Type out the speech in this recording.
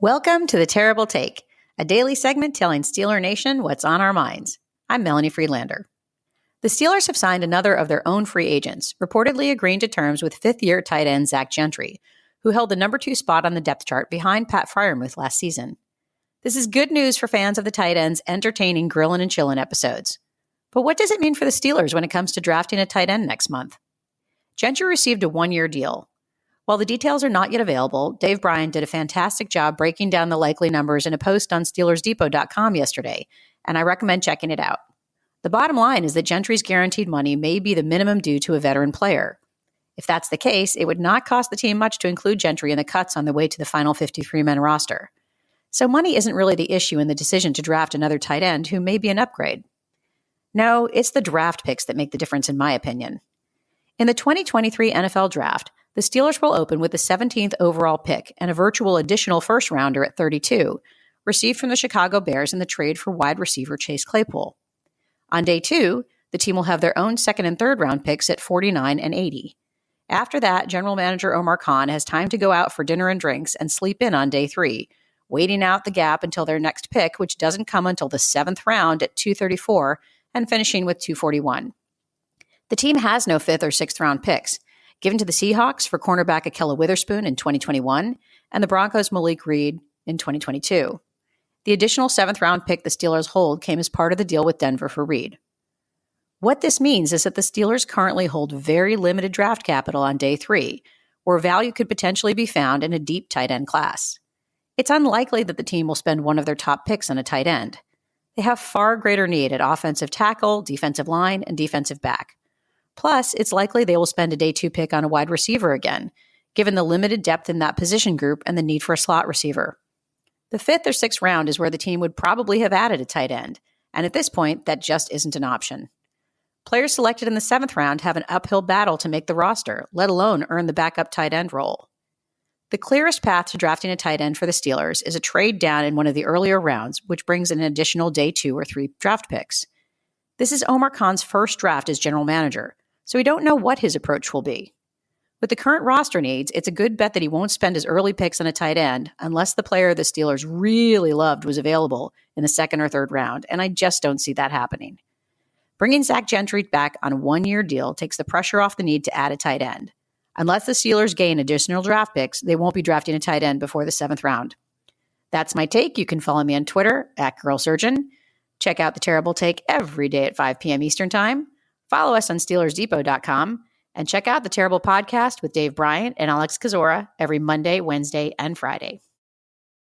Welcome to The Terrible Take, a daily segment telling Steeler Nation what's on our minds. I'm Melanie Friedlander. The Steelers have signed another of their own free agents, reportedly agreeing to terms with fifth-year tight end Zach Gentry, who held the number 2 spot on the depth chart behind Pat Freiermuth last season. This is good news for fans of the tight end's entertaining grillin' and chillin' episodes. But what does it mean for the Steelers when it comes to drafting a tight end next month? Gentry received a 1-year deal. While the details are not yet available, Dave Bryan did a fantastic job breaking down the likely numbers in a post on SteelersDepot.com yesterday, and I recommend checking it out. The bottom line is that Gentry's guaranteed money may be the minimum due to a veteran player. If that's the case, it would not cost the team much to include Gentry in the cuts on the way to the final 53-man roster. So money isn't really the issue in the decision to draft another tight end who may be an upgrade. No, it's the draft picks that make the difference in my opinion. In the 2023 NFL Draft, the Steelers will open with the 17th overall pick and a virtual additional first-rounder at 32, received from the Chicago Bears in the trade for wide receiver Chase Claypool. On day 2, the team will have their own second and third-round picks at 49 and 80. After that, General Manager Omar Khan has time to go out for dinner and drinks and sleep in on day 3, waiting out the gap until their next pick, which doesn't come until the 7th round at 234 and finishing with 241. The team has no 5th or 6th round picks, given to the Seahawks for cornerback Akella Witherspoon in 2021 and the Broncos' Malik Reed in 2022. The additional 7th round pick the Steelers hold came as part of the deal with Denver for Reed. What this means is that the Steelers currently hold very limited draft capital on day 3, where value could potentially be found in a deep tight end class. It's unlikely that the team will spend one of their top picks on a tight end. They have far greater need at offensive tackle, defensive line, and defensive back. Plus, it's likely they will spend a day 2 pick on a wide receiver again, given the limited depth in that position group and the need for a slot receiver. The 5th or 6th round is where the team would probably have added a tight end, and at this point, that just isn't an option. Players selected in the 7th round have an uphill battle to make the roster, let alone earn the backup tight end role. The clearest path to drafting a tight end for the Steelers is a trade down in one of the earlier rounds, which brings in an additional day 2 or 3 draft picks. This is Omar Khan's first draft as general manager, so we don't know what his approach will be. With the current roster needs, it's a good bet that he won't spend his early picks on a tight end unless the player the Steelers really loved was available in the 2nd or 3rd round, and I just don't see that happening. Bringing Zach Gentry back on a 1-year deal takes the pressure off the need to add a tight end. Unless the Steelers gain additional draft picks, they won't be drafting a tight end before the 7th round. That's my take. You can follow me on Twitter @GirlSurgeon. Check out The Terrible Take every day at 5 p.m. Eastern Time. Follow us on SteelersDepot.com and check out The Terrible Podcast with Dave Bryan and Alex Kozora every Monday, Wednesday, and Friday.